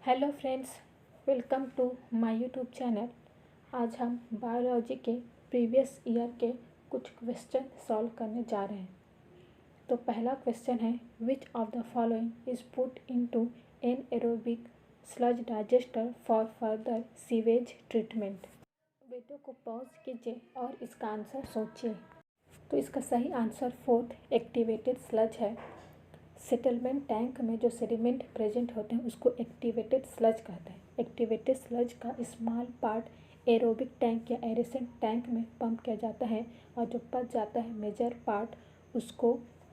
Hello friends, welcome to my YouTube channel. आज हम biology के प्रीवियस ईयर के कुछ क्वेश्चन सॉल्व करने जा रहे हैं। तो पहला क्वेश्चन है, which of the following is put into anaerobic sludge digester for further sewage treatment. Video को पॉज कीजिए और इसका आंसर सोचिए। तो इसका सही आंसर फोर्थ एक्टिवेटेड स्लज है। सेटलमेंट टैंक में जो सेडिमेंट प्रेजेंट होते हैं उसको एक्टिवेटेड स्लज कहते हैं। एक्टिवेटेड स्लज का स्मॉल पार्ट एरोबिक टैंक या एरेसेंट टैंक में पंप किया जाता है और जो बच जाता है मेजर पार्ट उसको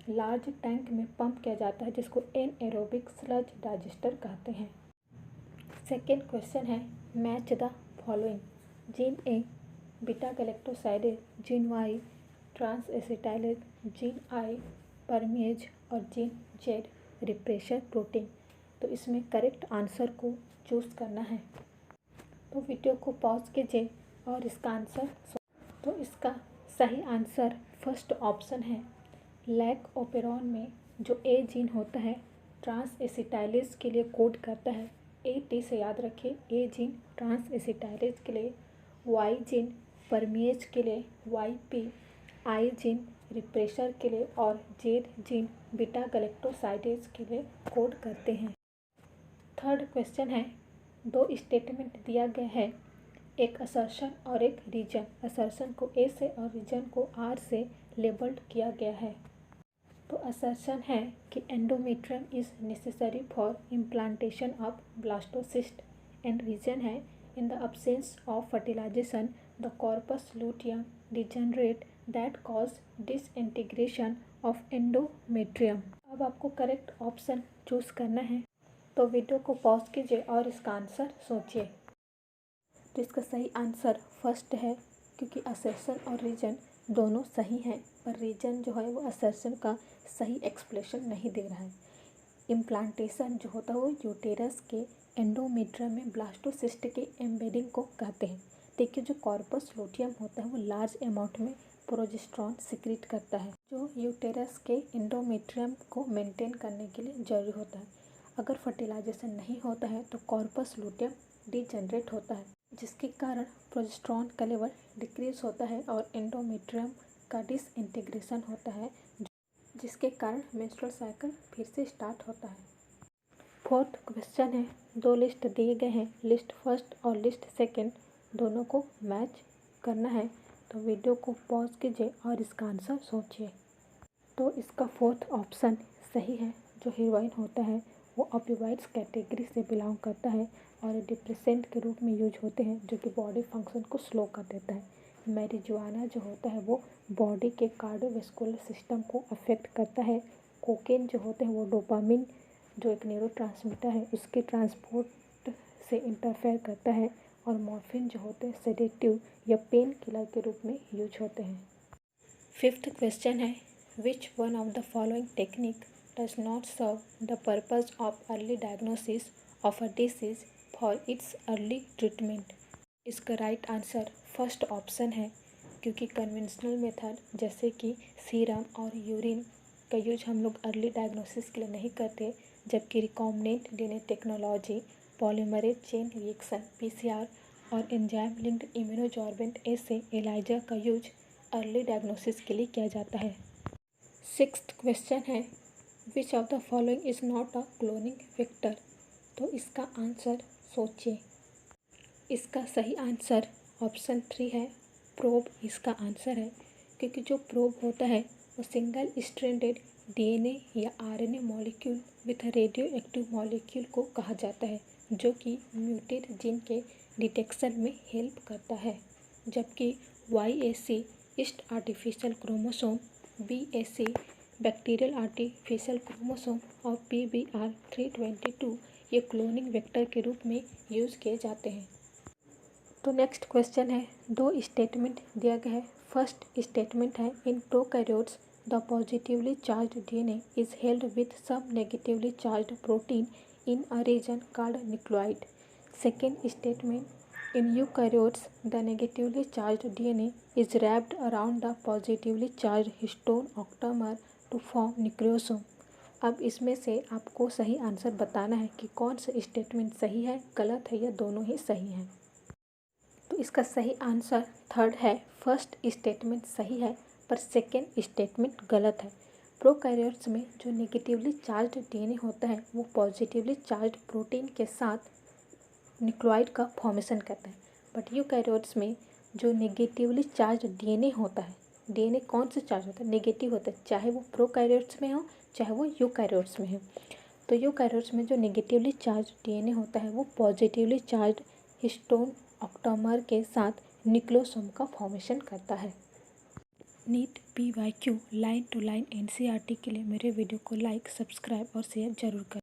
लार्ज टैंक में पंप किया जाता है जिसको एनएरोबिक स्लज डाइजेस्टर कहते हैं। सेकेंड क्वेश्चन है, match the following. Gene A beta galactosidase, gene Y trans acetylase, gene I permease और जीन जेड रिप्रेशर प्रोटीन। तो इसमें करेक्ट आंसर को चूज़ करना है। तो वीडियो को पॉज कीजिए और इसका आंसर तो इसका सही आंसर फर्स्ट ऑप्शन है। लैक ओपेरॉन में जो ए जीन होता है ट्रांस एसिटाइलेज के लिए कोड करता है। ए टी से याद रखिए, ए जीन ट्रांस एसिटाइलेज के लिए, वाई जीन परमेज के लिए Y P, I gene repressor के लिए और जेड जीन बीटा गैलेक्टोसाइडेज के लिए कोड करते हैं। थर्ड क्वेश्चन है, दो स्टेटमेंट दिया गया है, एक असर्शन और एक रीजन। असर्शन को ए से और रीजन को आर से लेबल्ड किया गया है। तो असर्शन है कि endometrium is necessary for implantation of blastocyst and reason है in the absence of fertilization the corpus luteum degenerate that cause disintegration of endometrium. अब आपको करेक्ट ऑप्शन चूज करना है। तो वीडियो को पॉज कीजिए और इसका आंसर सोचिए। तो इसका सही आंसर फर्स्ट है, क्योंकि असर्शन और रीजन दोनों सही हैं, पर रीजन जो है वो असर्शन का सही एक्सप्लेनेशन नहीं दे रहा है। इम्प्लांटेशन जो होता है वो यूटेरस के एंडोमेट्रियम में ब्लास्टोसिस्ट के एम्बेडिंग को कहते हैं। देखिए, जो कॉर्पस लूटियम होता है वो लार्ज अमाउंट में प्रोजेस्टेरॉन सिक्रीट करता है जो यूटेरस के एंडोमेट्रियम को मेंटेन करने के लिए जरूरी होता है। अगर फर्टिलाइजेशन नहीं होता है तो कॉर्पस लूटियम डिजेनरेट होता है, जिसके कारण प्रोजेस्टेरॉन का लेवल डिक्रीज होता है और एंडोमेट्रियम का डिसइंटीग्रेशन होता है, जिसके कारण मेंस्ट्रुअल साइकिल फिर से स्टार्ट होता है। फोर्थ क्वेश्चन है, दो लिस्ट दिए गए हैं, लिस्ट फर्स्ट और लिस्ट सेकंड, दोनों को मैच करना है। तो वीडियो को पॉज कीजिए और इसका आंसर सोचिए। तो इसका फोर्थ ऑप्शन सही है। जो हीरोइन होता है वो ऑपियोइड्स कैटेगरी से बिलोंग करता है और डिप्रेसेंट के रूप में यूज होते हैं, जो कि बॉडी फंक्शन को स्लो कर देता है। मैरिजुआना जो होता है वो बॉडी के कार्डियोवैस्कुलर सिस्टम को अफेक्ट करता है। कोकेन जो होते हैं वो डोपामिन जो एक न्यूरोट्रांसमीटर है उसके ट्रांसपोर्ट से इंटरफेयर करता है और मॉर्फिन जो होते हैं सेडेटिव या पेन किलर के रूप में यूज होते हैं। फिफ्थ क्वेश्चन है, which one of the following technique does not serve the purpose of early diagnosis of a disease for its early treatment. इसका राइट आंसर फर्स्ट ऑप्शन है, क्योंकि कन्वेंशनल मेथड जैसे कि सीरम और urine का use हम लोग अर्ली डायग्नोसिस के लिए नहीं करते, जबकि recombinant DNA technology, polymerase chain reaction PCR और एंजाइम लिंक्ड इम्यूनोसॉर्बेंट एसे एलाइजा का यूज अर्ली डायग्नोसिस के लिए किया जाता है। सिक्स्थ क्वेश्चन है, which of the following is not a cloning vector. तो इसका आंसर सोचिए। इसका सही आंसर ऑप्शन 3 है, प्रोब इसका आंसर है, क्योंकि जो प्रोब होता है वो सिंगल स्ट्रैंडेड डीएनए या RNA molecule with radio active molecule को कहा जाता है, जो कि म्यूटेड जीन के डिटेक्शन में हेल्प करता है। जबकि YAC yeast artificial chromosome, BAC bacterial artificial chromosome और PBR 322 ये क्लोनिंग वेक्टर के रूप में यूज़ किए जाते हैं। तो नेक्स्ट क्वेश्चन है, दो स्टेटमेंट दिया गया है। फर्स्ट स्टेटमेंट है, in prokaryotes the positively charged DNA is held with some negatively charged protein in a region called nucleoid. Second statement, in eukaryotes the negatively charged DNA is wrapped around the positively charged histone octamer to form nucleosome. अब इसमें से आपको सही answer बताना है कि कौन सा स्टेटमेंट सही है, गलत है या दोनों ही सही हैं। तो इसका सही आंसर थर्ड है, फर्स्ट स्टेटमेंट सही है पर सेकेंड स्टेटमेंट गलत है। प्रोकैरियोट्स में जो नेगेटिवली चार्ज डीएनए होता है वो पॉजिटिवली चार्ज प्रोटीन के साथ न्यूक्लियोटाइड का फॉर्मेशन करता है, बट यूकैरियोट्स में जो नेगेटिवली चार्ज डीएनए होता है, डीएनए कौन सा चार्ज होता है, नेगेटिव होता है, चाहे वो प्रोकैरियोट्स में हो चाहे वो यूकैरियोट्स में हो। तो यूकैरियोट्स में जो नेगेटिवली चार्ज डीएनए होता है वो पॉजिटिवली चार्ज हिस्टोन ऑक्टोमर के साथ न्यूक्लियोसोम का फॉर्मेशन करता है। NEET PYQ line to line NCERT के लिए मेरे वीडियो को लाइक, सब्सक्राइब और शेयर जरूर करें।